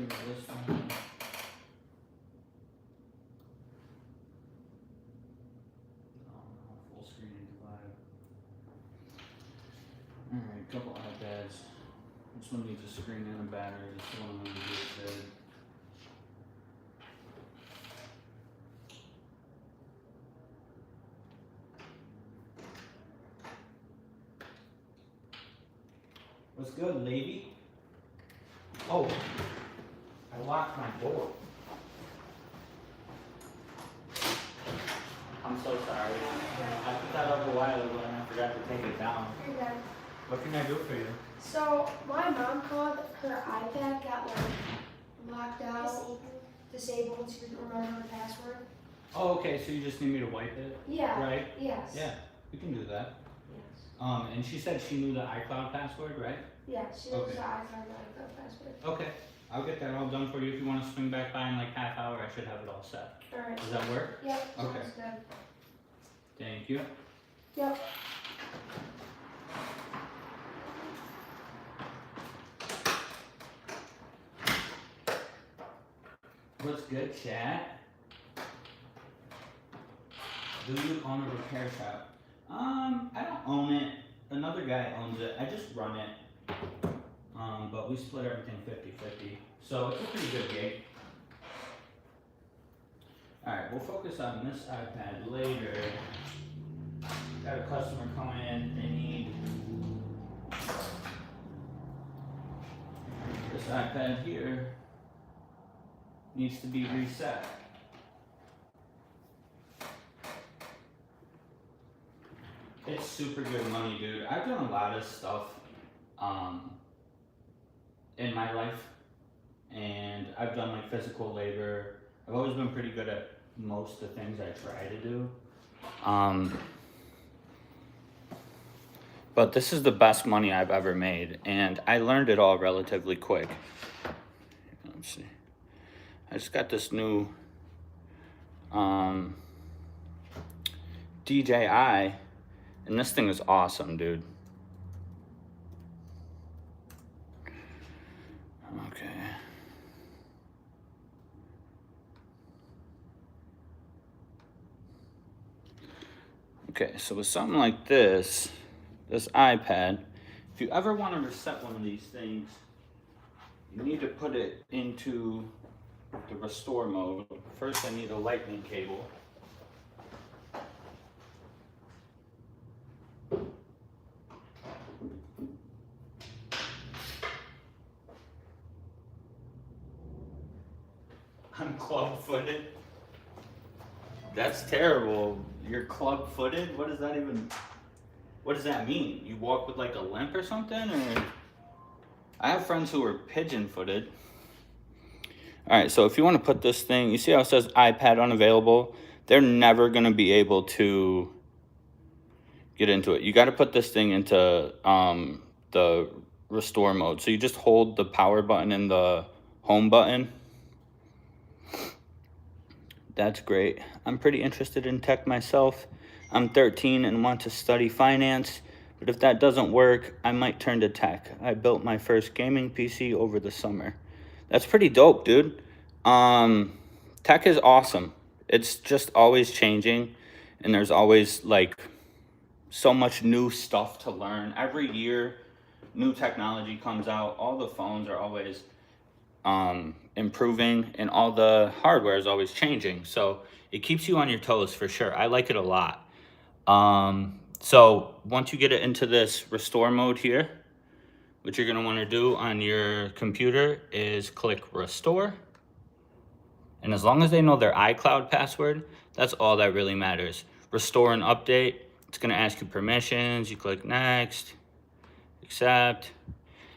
get rid of this one. Full screen divide. Alright, couple iPads. This one needs a screen and a battery. This one we just did. What's good, lady? Oh, I locked my door. I'm so sorry. I put that up a while ago and I forgot to take it down. You're good. What can I do for you? So my mom called, her iPad got like locked out, disabled. She didn't remember the password. Oh, okay, so you just need me to wipe it? Yeah. Right? Yes. Yeah, we can do that. Yes. And she said she knew the iCloud password, right? Yeah, she knows Okay. the iPad password. Okay, I'll get that all done for you. If you want to swing back by in like half hour, I should have it all set. Alright. Does that work? Yep. Okay. Sounds good. Thank you. Yep. What's good, chat? Do you own a repair shop? I don't own it. Another guy owns it. I just run it. But we split everything 50-50. So it's a pretty good gig. Alright, we'll focus on this iPad later. Got a customer coming in. They need this iPad here. Needs to be reset. It's super good money, dude. I've done a lot of stuff in my life, and I've done like physical labor. I've always been pretty good at most of the things I try to do. But this is the best money I've ever made, and I learned it all relatively quick. Let's see. I just got this new DJI, and this thing is awesome, dude. Okay. Okay, so with something like this iPad, if you ever want to reset one of these things, you need to put it into the restore mode. First, I need a lightning cable. I'm club-footed. That's terrible. You're club-footed? What does that mean? You walk with like a limp or something? Or I have friends who are pigeon-footed. All right, so if you want to put this thing, you see how it says iPad unavailable? They're never going to be able to get into it. You got to put this thing into the restore mode. So you just hold the power button and the home button. That's great. I'm pretty interested in tech myself. I'm 13 and want to study finance, but if that doesn't work, I might turn to tech. I built my first gaming PC over the summer. That's pretty dope, dude. Tech is awesome. It's just always changing, and there's always like so much new stuff to learn. Every year, new technology comes out. All the phones are always improving, and all the hardware is always changing. So it keeps you on your toes for sure. I like it a lot. So once you get it into this restore mode here, what you're gonna wanna do on your computer is click restore. And as long as they know their iCloud password, that's all that really matters. Restore and update, it's gonna ask you permissions, you click next, accept,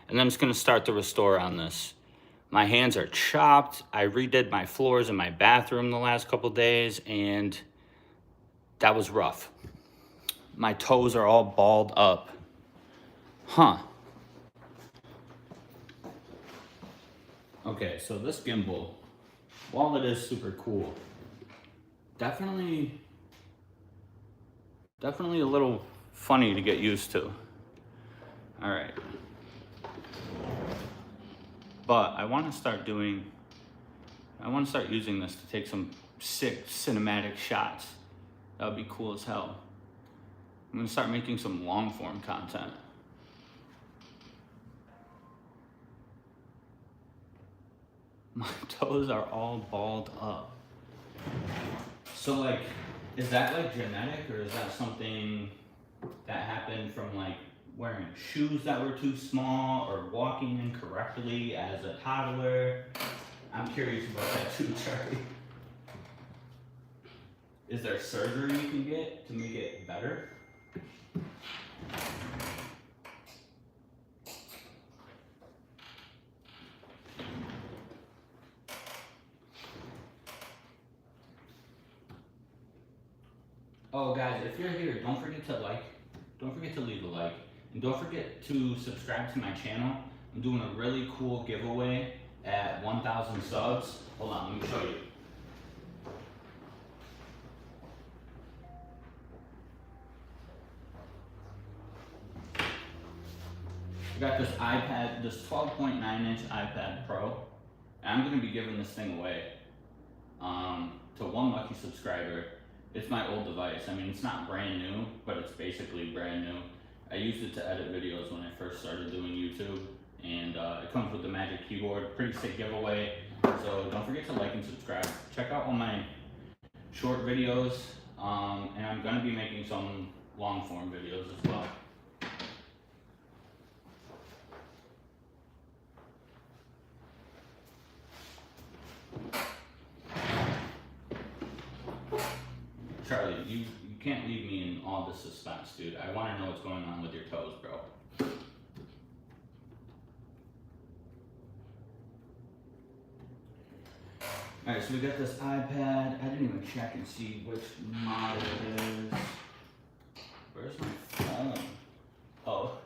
and then it's gonna start the restore on this. My hands are chopped. I redid my floors in my bathroom the last couple days, and that was rough. My toes are all balled up. Huh. Okay, so this gimbal, while it is super cool, definitely a little funny to get used to. All right. But I want to start using this to take some sick cinematic shots. That would be cool as hell. I'm gonna start making some long form content. My toes are all balled up. So like, is that like genetic, or is that something that happened from like wearing shoes that were too small or walking incorrectly as a toddler? I'm curious about that too, Charlie. Is there surgery you can get to make it better? Oh guys, if you're here, don't forget to leave a like, and don't forget to subscribe to my channel. I'm doing a really cool giveaway at 1,000 subs. Hold on, let me show you. I got this iPad, this 12.9-inch iPad Pro, and I'm gonna be giving this thing away to one lucky subscriber. It's my old device. I mean, it's not brand new, but it's basically brand new. I used it to edit videos when I first started doing YouTube, and it comes with the Magic Keyboard. Pretty sick giveaway. So don't forget to like and subscribe. Check out all my short videos, and I'm gonna be making some long form videos as well. Charlie, you can't leave me in all this suspense, dude. I want to know what's going on with your toes, bro. Alright, so we got this iPad. I didn't even check and see which model it is. Where's my phone? Oh.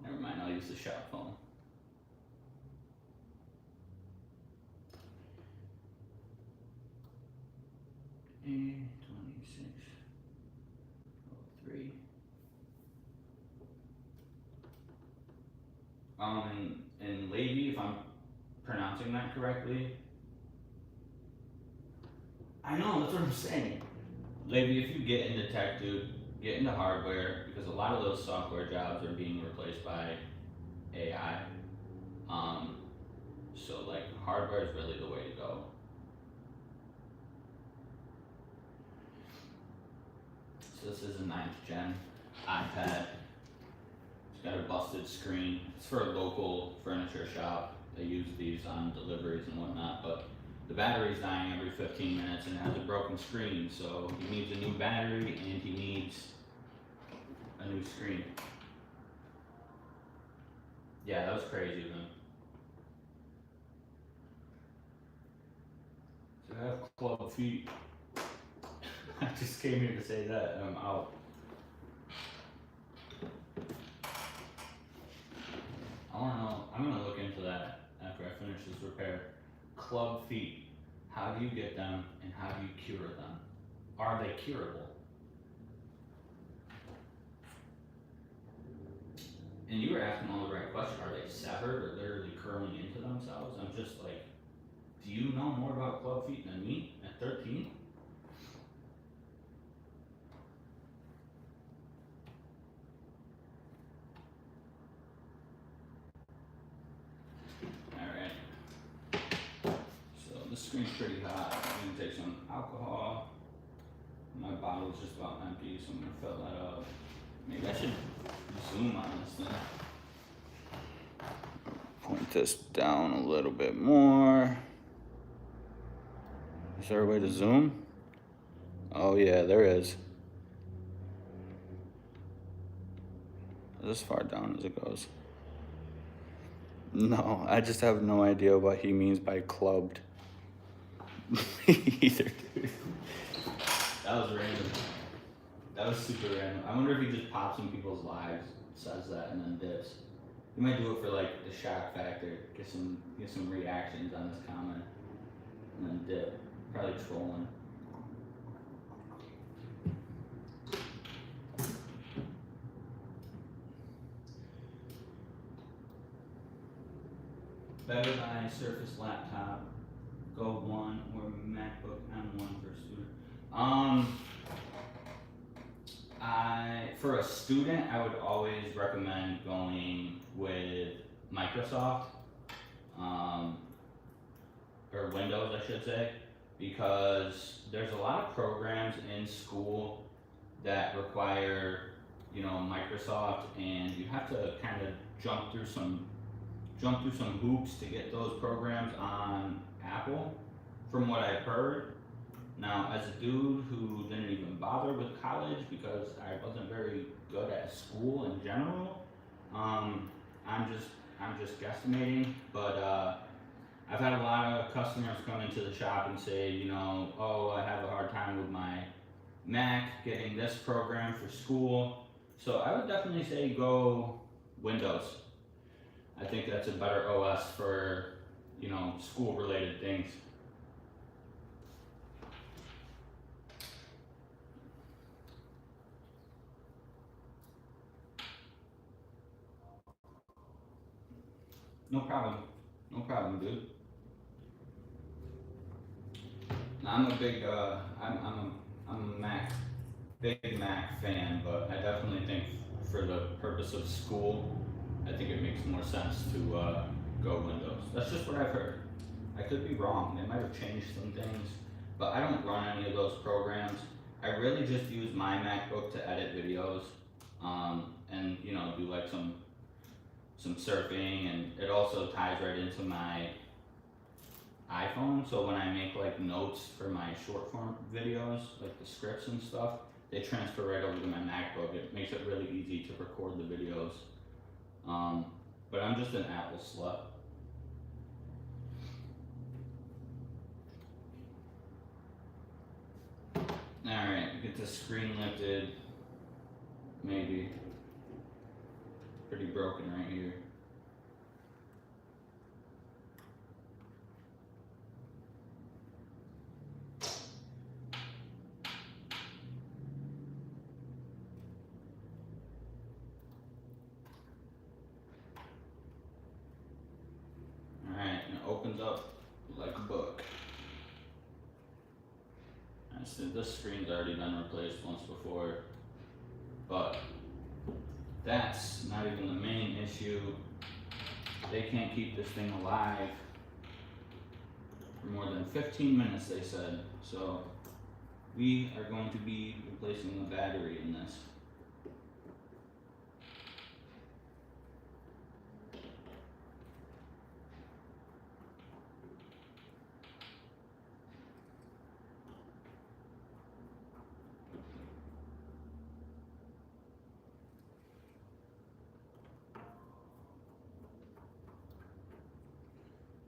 Never mind, I'll use the shop phone. A2603. And Levy, if I'm pronouncing that correctly. I know, that's what I'm saying. Levy, if you get into tech, dude, get into hardware, because a lot of those software jobs are being replaced by AI. So like hardware is really the way to go. So this is a 9th gen iPad. It's got a busted screen. It's for a local furniture shop. They use these on deliveries and whatnot, but the battery's dying every 15 minutes and it has a broken screen, so he needs a new battery and he needs a new screen. Yeah, that was crazy of him. So I have club feet. I just came here to say that and I'm out. I wanna know, I'm gonna look into that after I finish this repair. Club feet, how do you get them and how do you cure them? Are they curable? And you were asking all the right questions. Are they severed or literally curling into themselves? I'm just like, do you know more about club feet than me at 13? Alright. So this screen's pretty hot. I'm gonna take some alcohol. My bottle's just about empty, so I'm gonna fill that up. Maybe I should zoom on this thing. Point this down a little bit more. Is there a way to zoom? Oh yeah, there is. This far down as it goes. No, I just have no idea what he means by clubbed. Either, dude. That was random. That was super random. I wonder if he just pops in people's lives, says that, and then dips. He might do it for like the shock factor, get some reactions on this comment, and then dip. Probably trolling. better buy Surface laptop, Go 1, or MacBook M1 for a student. For a student, I would always recommend going with Microsoft, or Windows, I should say, because there's a lot of programs in school that require, Microsoft, and you have to kind of jump through some hoops to get those programs on Apple, from what I've heard. Now, as a dude who didn't even bother with college because I wasn't very good at school in general, I'm just guesstimating, but I've had a lot of customers come into the shop and say, oh, I have a hard time with my Mac getting this program for school. So I would definitely say go Windows. I think that's a better OS for, school related things. No problem, dude. I'm a big, I'm a big Mac fan, but I definitely think for the purpose of school, I think it makes more sense to go Windows. That's just what I've heard. I could be wrong. They might have changed some things, but I don't run any of those programs. I really just use my MacBook to edit videos, and do like some surfing, and it also ties right into my iPhone. So when I make like notes for my short form videos, like the scripts and stuff, they transfer right over to my MacBook. It makes it really easy to record the videos. But I'm just an Apple slut. Alright, get the screen lifted. Maybe. Pretty broken right here. Alright, and it opens up like a book. I said this screen's already been replaced once before, but that's not even the main issue. They can't keep this thing alive for more than 15 minutes, they said. So we are going to be replacing the battery in this.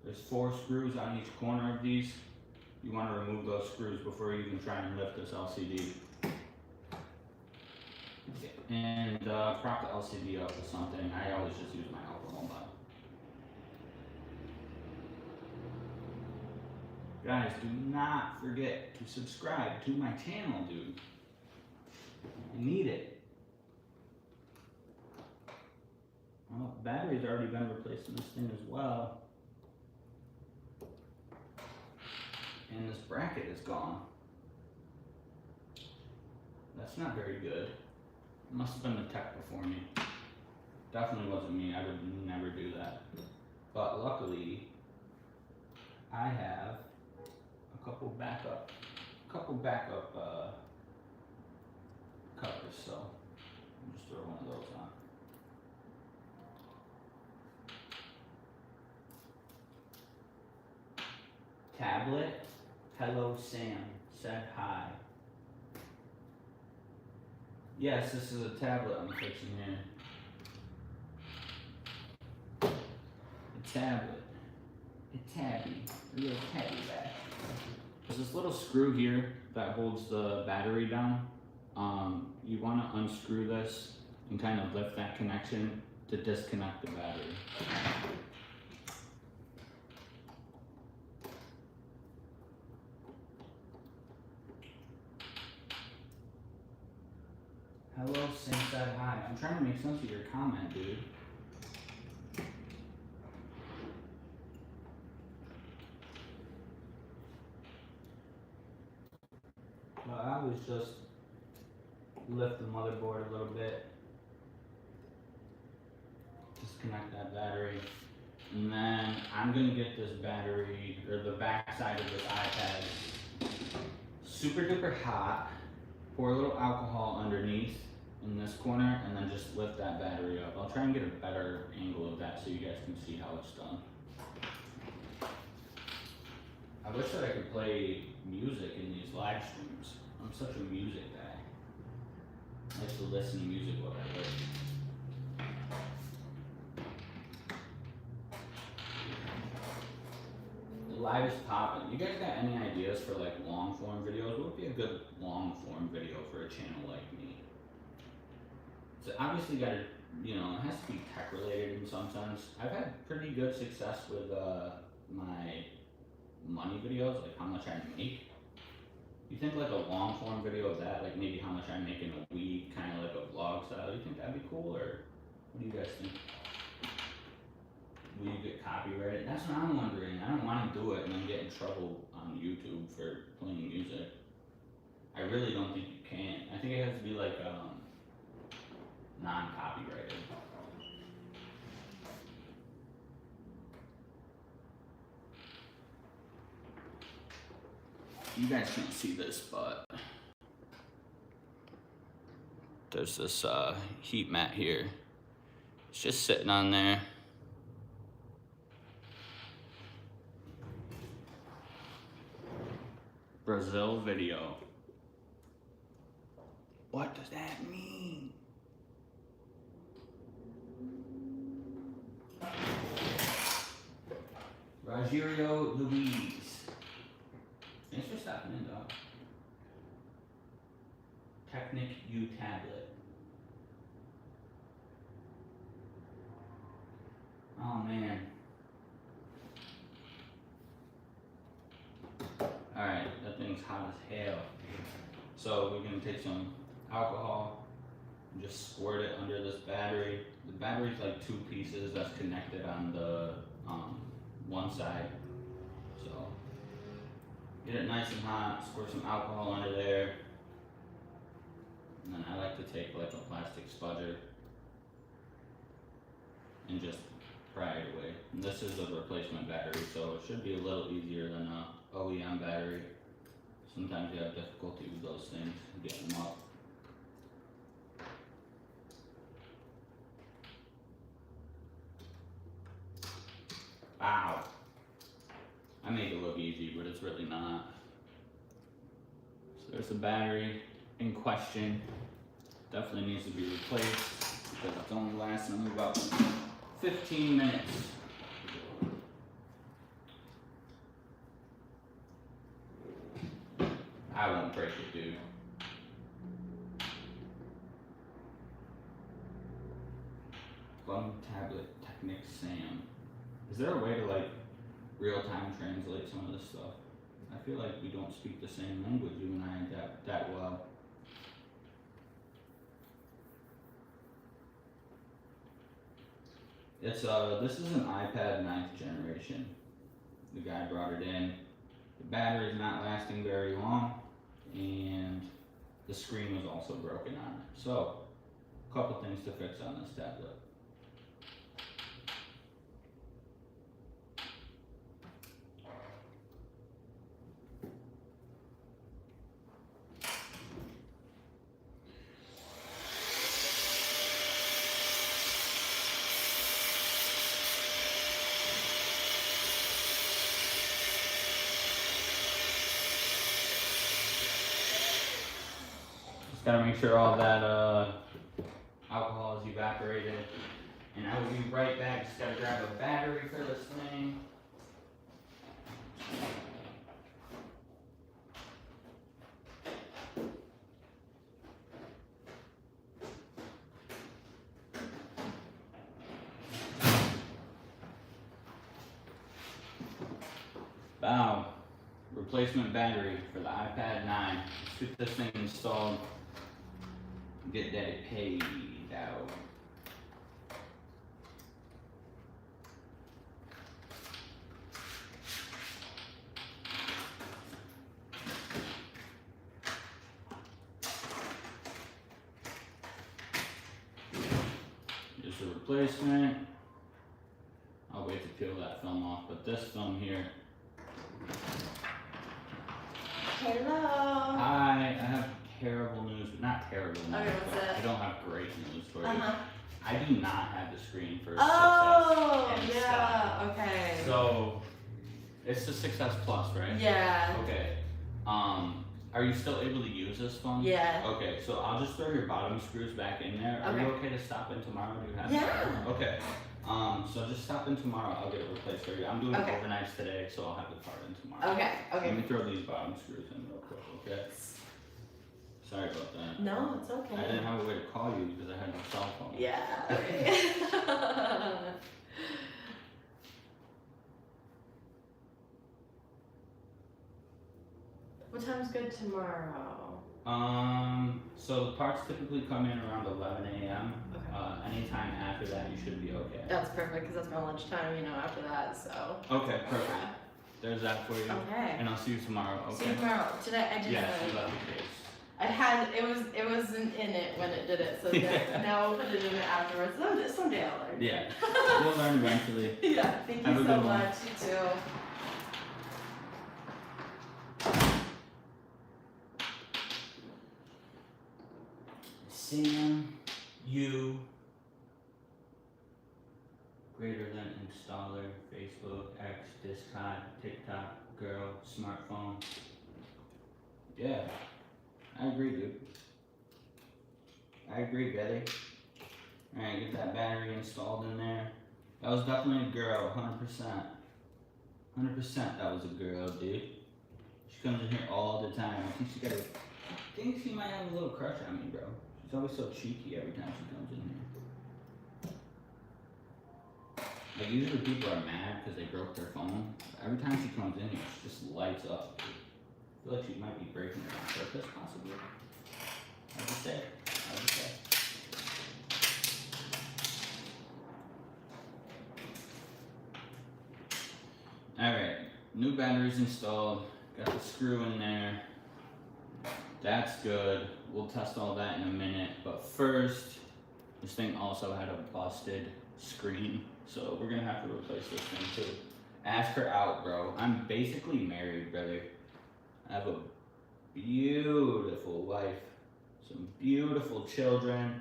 There's 4 screws on each corner of these. You want to remove those screws before you even try and lift this LCD. And prop the LCD up with something. I always just use my alcohol bottle. Guys, do not forget to subscribe to my channel, dude. I need it. Well, the battery's already been replaced in this thing as well. And this bracket is gone. That's not very good. It must have been the tech before me. Definitely wasn't me. I would never do that. But luckily, I have a couple backup covers. So I'll just throw one of those on. Tablet. Hello Sam, said hi. Yes, this is a tablet I'm fixing here. A tablet. A tabby. A little tabby back. There's this little screw here that holds the battery down. You want to unscrew this and kind of lift that connection to disconnect the battery. Hello, Sam said hi. I'm trying to make sense of your comment, dude. So I always just lift the motherboard a little bit, disconnect that battery, and then I'm gonna get this battery, or the back side of this iPad, super duper hot, pour a little alcohol underneath in this corner, and then just lift that battery up. I'll try and get a better angle of that so you guys can see how it's done. I wish that I could play music in these live streams. I'm such a music guy. I like to listen to music while I work. The live is popping. You guys got any ideas for like long form videos? What would be a good long form video for a channel like me? So obviously got to, you know, it has to be tech related in some sense. I've had pretty good success with my money videos, like how much I make. You think like a long form video of that, like maybe how much I make in a week, kind of like a vlog style, you think that'd be cool, or what do you guys think? Will you get copyrighted? That's what I'm wondering. I don't want to do it and then get in trouble on YouTube for playing music. I really don't think you can. I think it has to be like non-copyrighted. You guys can't see this, but there's this heat mat here. It's just sitting on there. Brazil video. What does that mean? Rogerio Luis. Thanks for stopping in, dog. Technic U tablet. Oh man. Alright, that thing's hot as hell. So we're gonna take some alcohol and just squirt it under this battery. The battery's like two pieces that's connected on the one side. So get it nice and hot, squirt some alcohol under there. And then I like to take like a plastic spudger and just pry it away. And this is a replacement battery, so it should be a little easier than a OEM battery. Sometimes you have difficulty with those things, getting them up. Wow. I make it look easy, but it's really not. So there's the battery in question. Definitely needs to be replaced because it's only lasting about 15 minutes. I won't break it, dude. Phone tablet Technic Sam. Is there a way to like real-time translate some of this stuff? I feel like we don't speak the same language, you and I, that well. It's this is an iPad 9th generation. The guy brought it in. The battery is not lasting very long, and the screen was also broken on it. So, a couple things to fix on this tablet. Gotta make sure all that alcohol is evaporated. And I will be right back. Just gotta grab a battery for this thing. Wow. Replacement battery for the iPad 9. Let's get this thing installed. Get that paid out. replacement. I'll wait to peel that film off, but this film here. Hello. Hi, I have terrible news, not terrible news, Okay, what's but it? I don't have great news for you. Uh-huh. I do not have the screen for 6S Oh, in yeah, stock. okay. So, it's the 6S Plus, right? Yeah. Okay. Are you still able to use this phone? Yeah. Okay, so I'll just throw your bottom screws back in there. Are you okay to stop in tomorrow? Do you have Yeah. Okay. So just stop in tomorrow. I'll get it replaced for you. I'm doing Okay. overnights today, so I'll have the part in tomorrow. Okay, okay. Let me throw these bottom screws in real quick, okay? Sorry about that. No, it's okay. I didn't have a way to call you because I had no cell phone. Yeah. Okay. What time's good tomorrow? So the parts typically come in around 11 a.m. Okay. Anytime after that, you should be okay. That's perfect because that's my lunchtime, after that, so. Okay, perfect. There's that for you. Okay. And I'll see you tomorrow, okay? See you tomorrow. Today I didn't Yes, really. you left the case. It wasn't in it when it did it, so now we'll put it in it afterwards. Someday I'll learn. Yeah, you'll learn eventually. Yeah, thank Have you a so good one. much. You too. Sam, you, greater than installer, Facebook, X, Discord, TikTok, girl, smartphone. Yeah, I agree, dude. I agree, Betty. Alright, get that battery installed in there. That was definitely a girl, 100%. 100% that was a girl, dude. She comes in here all the time. I think she might have a little crush on me, bro. She's always so cheeky every time she comes in here. Like, usually people are mad because they broke their phone. But every time she comes in here, she just lights up. I feel like she might be breaking it on purpose, possibly. How'd you say? How'd you say? Alright, new batteries installed. Got the screw in there. That's good. We'll test all that in a minute. But first, this thing also had a busted screen. So we're gonna have to replace this thing too. Ask her out, bro. I'm basically married, brother. I have a beautiful wife. Some beautiful children.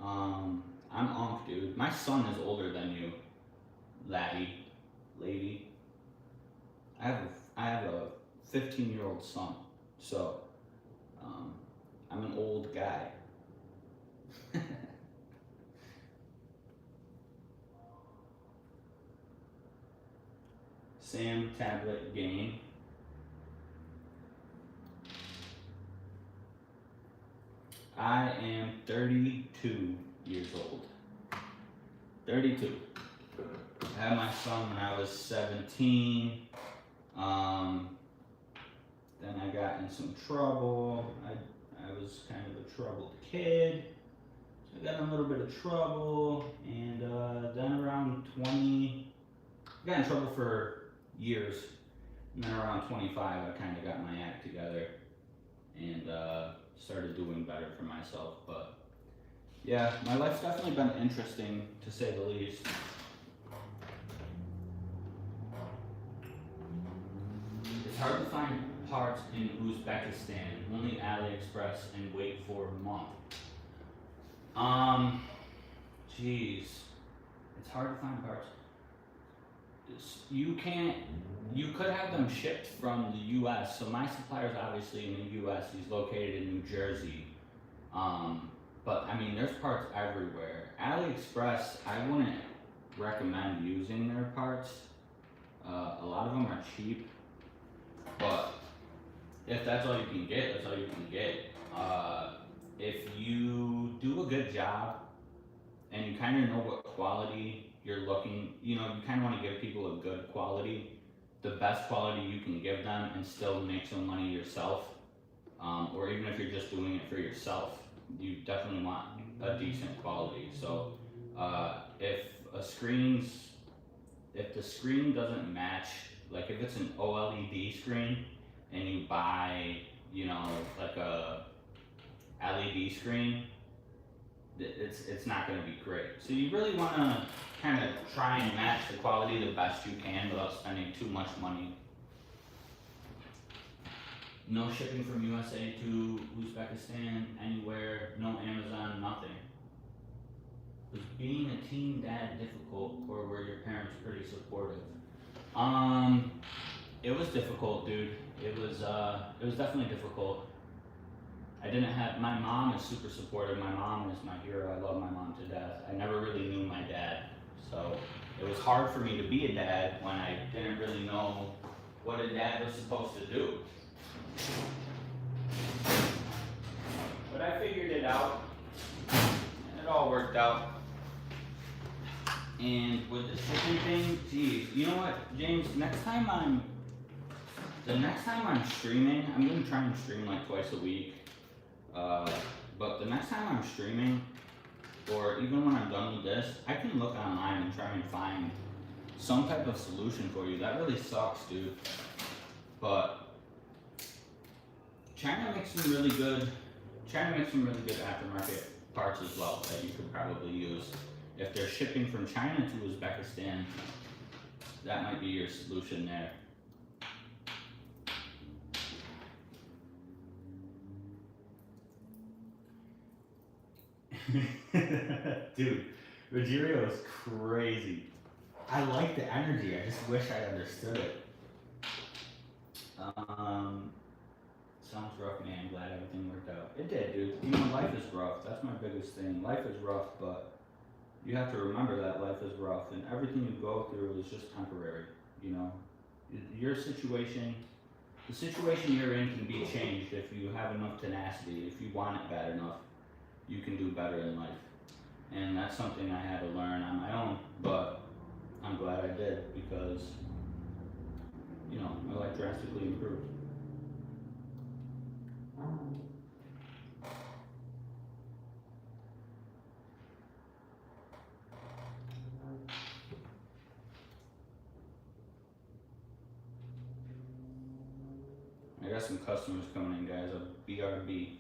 I'm Unc, dude. My son is older than you, lady. I have a 15-year-old son, so I'm an old guy. Sam tablet game. I am 32 years old. 32. I had my son when I was 17. Then I got in some trouble. I was kind of a troubled kid. So I got in a little bit of trouble, and then around 20, I got in trouble for years. And then around 25, I kind of got my act together and started doing better for myself. But yeah, my life's definitely been interesting, to say the least. It's hard to find parts in Uzbekistan, only AliExpress, and wait for a month. Jeez, it's hard to find parts. You could have them shipped from the US. So my supplier's obviously in the US, he's located in New Jersey. But I mean, there's parts everywhere. AliExpress, I wouldn't recommend using their parts. A lot of them are cheap, but if that's all you can get, that's all you can get. If you do a good job and you kind of know what quality you're looking, you kind of want to give people a good quality, the best quality you can give them, and still make some money yourself. Or even if you're just doing it for yourself, you definitely want a decent quality. So if the screen doesn't match, like if it's an OLED screen and you buy, like a LED screen, it's not going to be great. So you really want to kind of try and match the quality the best you can without spending too much money. No shipping from USA to Uzbekistan, anywhere, no Amazon, nothing. Was being a teen dad difficult, or were your parents pretty supportive? It was difficult, dude. It was definitely difficult. I didn't have, my mom is super supportive. My mom is my hero. I love my mom to death. I never really knew my dad. So it was hard for me to be a dad when I didn't really know what a dad was supposed to do. But I figured it out, and it all worked out. And with the shipping thing, geez, you know what, James? The next time I'm streaming, I'm gonna try and stream like twice a week. But the next time I'm streaming, or even when I'm done with this, I can look online and try and find some type of solution for you. That really sucks, dude. But China makes some really good aftermarket parts as well that you could probably use. If they're shipping from China to Uzbekistan, that might be your solution there. Dude, Rogerio is crazy. I like the energy, I just wish I understood it. Sounds rough, man. Glad everything worked out. It did, dude. You know, life is rough. That's my biggest thing. Life is rough, but you have to remember that life is rough, and everything you go through is just temporary. You know, your situation, the situation you're in can be changed if you have enough tenacity. If you want it bad enough, you can do better in life. And that's something I had to learn on my own, but I'm glad I did because, you know, my life drastically improved. I got some customers coming in, guys. A BRB.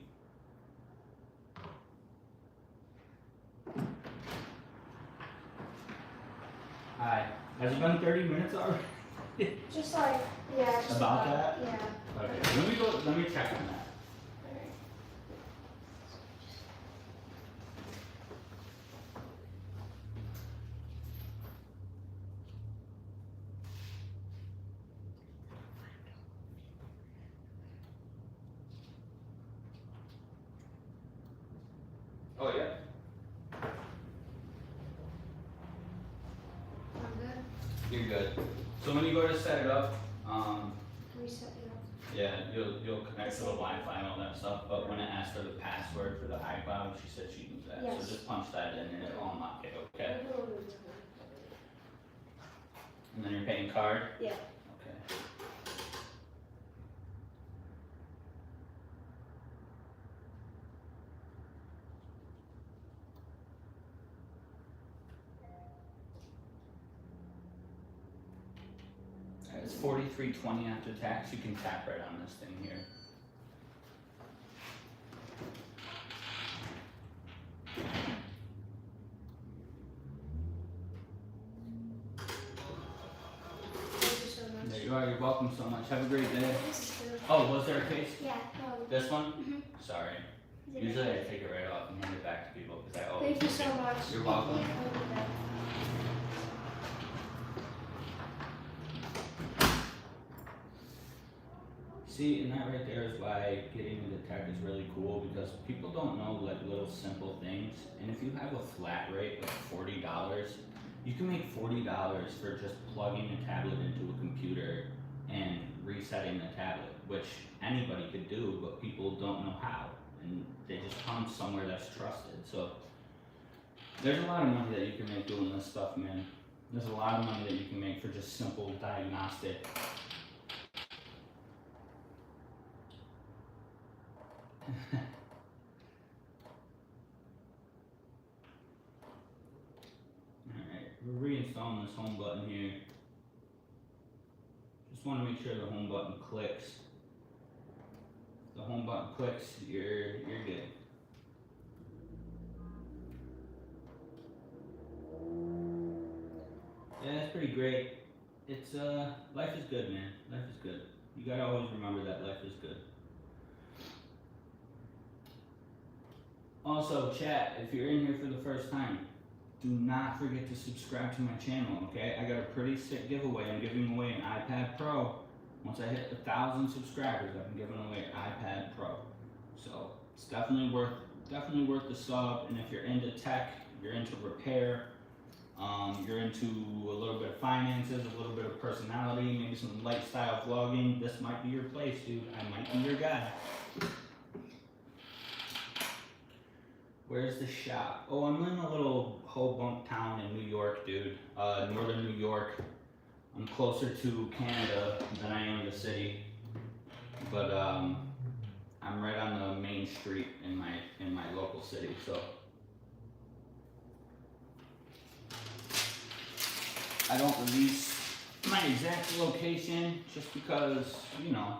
Hi. Has it been 30 minutes already? Just like, yeah. Just About that? Yeah. Okay. Let me check on that. Oh yeah. I'm good. You're good. So when you go to set it up, Reset it up. yeah, you'll connect to the Wi-Fi and all that stuff. But when it asks for the password for the iCloud, she said she knew that. Yes. So just punch that in and it'll unlock it. Okay. And then you're paying card. Yeah. Okay. It's $43.20 after tax. You can tap right on this thing here. Thank you so much. There you are. You're welcome so much. Have a great day. This is good. Oh, was there a case? Yeah. This one? Mhm. Sorry. Is it Usually okay? I take it right off and hand it back to people because I always. Thank you so much. You're welcome. See, and that right there is why getting into tech is really cool because people don't know like little simple things. And if you have a flat rate of $40, you can make $40 for just plugging a tablet into a computer and resetting the tablet, which anybody could do, but people don't know how. And they just come somewhere that's trusted. So there's a lot of money that you can make doing this stuff, man. There's a lot of money that you can make for just simple diagnostic. Alright, we're reinstalling this home button here. Just want to make sure the home button clicks. If the home button clicks, you're good. great. It's life is good, man. Life is good. You gotta always remember that life is good. Also, chat, if you're in here for the first time, do not forget to subscribe to my channel, okay? I got a pretty sick giveaway. I'm giving away an iPad Pro. Once I hit 1,000 subscribers, I'm giving away an iPad Pro. So it's definitely worth the sub. And if you're into tech, you're into repair, you're into a little bit of finances, a little bit of personality, maybe some lifestyle vlogging, this might be your place, dude. I might be your guy. Where's the shop? Oh, I'm in a little Hobunk town in New York, dude. Northern New York. I'm closer to Canada than I am the city. But I'm right on the main street in my local city, so I don't release my exact location just because, you know,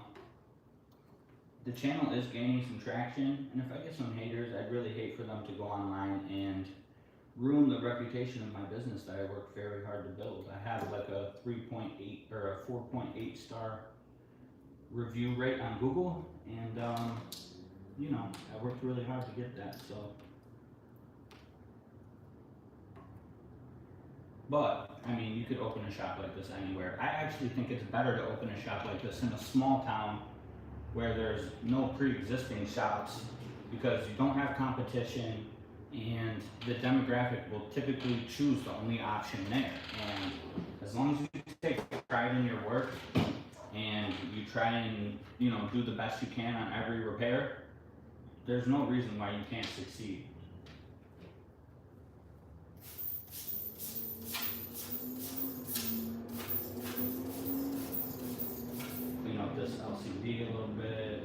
the channel is gaining some traction, and if I get some haters, I'd really hate for them to go online and ruin the reputation of my business that I work very hard to build. I have like a 3.8 or a 4.8 star review rate on Google, and you know, I worked really hard to get that, so. But, I mean, you could open a shop like this anywhere. I actually think it's better to open a shop like this in a small town where there's no pre-existing shops, because you don't have competition, and the demographic will typically choose the only option there. And as long as you take pride in your work and you try and, you know, do the best you can on every repair, there's no reason why you can't succeed. Clean up this LCD a little bit.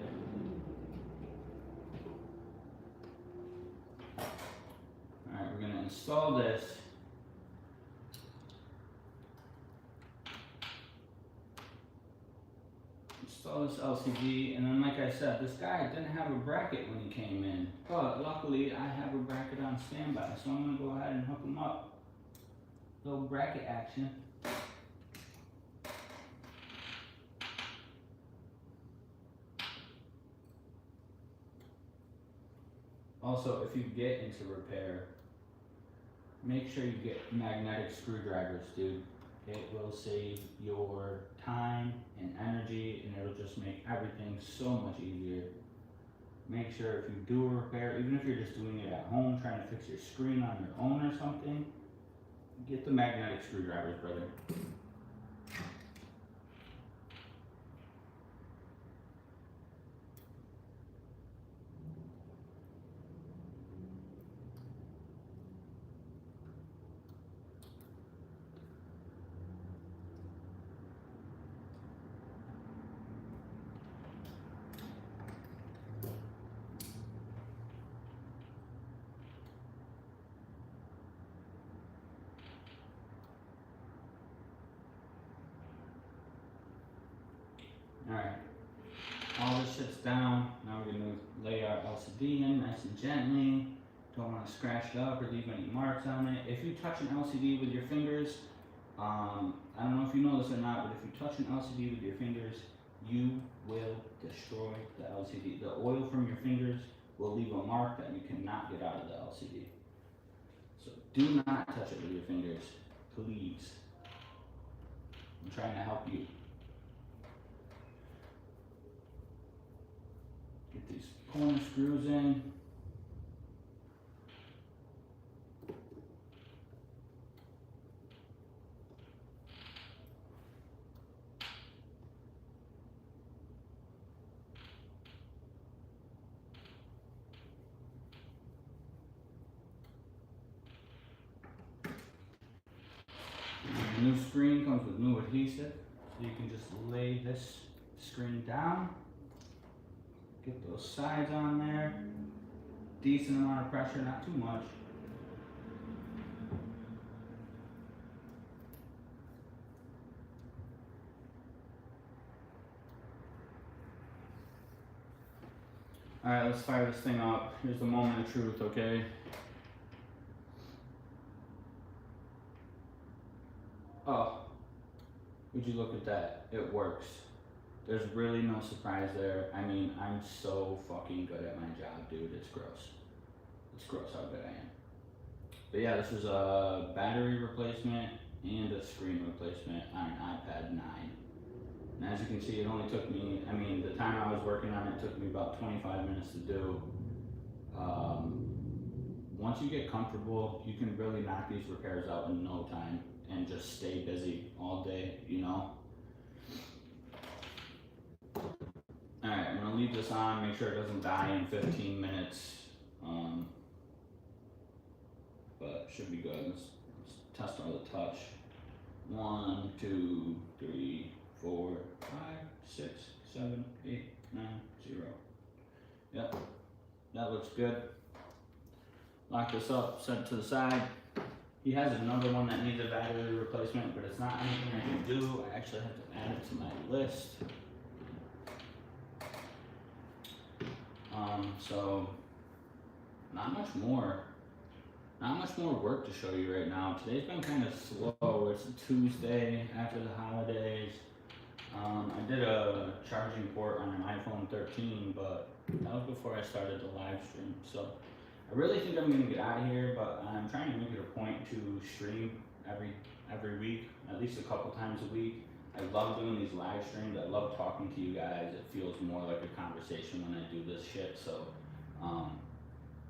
Alright, we're gonna install this. Install this LCD, and then like I said, this guy didn't have a bracket when he came in, but luckily I have a bracket on standby, so I'm gonna go ahead and hook him up. Little bracket action. Also, if you get into repair, make sure you get magnetic screwdrivers, dude. It will save your time and energy, and it'll just make everything so much easier. Make sure if you do a repair, even if you're just doing it at home, trying to fix your screen on your own or something, get the magnetic screwdrivers, brother. Alright, all this shit's down. Now we're gonna lay our LCD in nice and gently. Don't want to scratch it up or leave any marks on it. If you touch an LCD with your fingers, I don't know if you know this or not, but if you touch an LCD with your fingers, you will destroy the LCD. The oil from your fingers will leave a mark that you cannot get out of the LCD. So do not touch it with your fingers, please. I'm trying to help you. Get these corner screws in. The new screen comes with new adhesive, so you can just lay this screen down. Get those sides on there. Decent amount of pressure, not too much. Alright, let's fire this thing up. Here's the moment of truth, okay? Oh, would you look at that? It works. There's really no surprise there. I mean, I'm so fucking good at my job, dude. It's gross. It's gross how good I am. But yeah, this is a battery replacement and a screen replacement on an iPad 9. And as you can see, it only took me, I mean, the time I was working on it took me about 25 minutes to do. Once you get comfortable, you can really knock these repairs out in no time and just stay busy all day, you know? Alright, I'm gonna leave this on, make sure it doesn't die in 15 minutes. But should be good. Let's test all the touch. 1, 2, 3, 4, 5, 6, 7, 8, 9, 0. Yep, that looks good. Lock this up, set it to the side. He has another one that needs a battery replacement, but it's not anything I can do. I actually have to add it to my list. So not much more work to show you right now. Today's been kind of slow. It's a Tuesday after the holidays. I did a charging port on an iPhone 13, but that was before I started the live stream. So I really think I'm gonna get out of here, but I'm trying to make it a point to stream every week, at least a couple times a week. I love doing these live streams. I love talking to you guys. It feels more like a conversation when I do this shit. So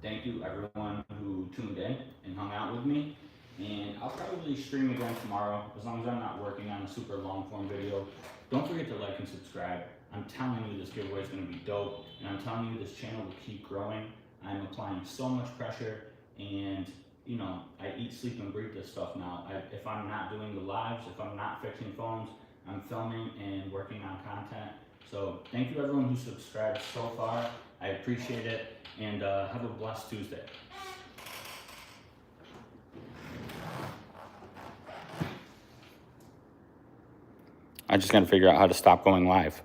thank you everyone who tuned in and hung out with me. And I'll probably stream again tomorrow, as long as I'm not working on a super long form video. Don't forget to like and subscribe. I'm telling you this giveaway is gonna be dope, and I'm telling you this channel will keep growing. I'm applying so much pressure, and you know, I eat, sleep, and breathe this stuff now. If I'm not doing the lives, if I'm not fixing phones, I'm filming and working on content. So thank you everyone who subscribed so far. I appreciate it, and have a blessed Tuesday. I just gotta figure out how to stop going live.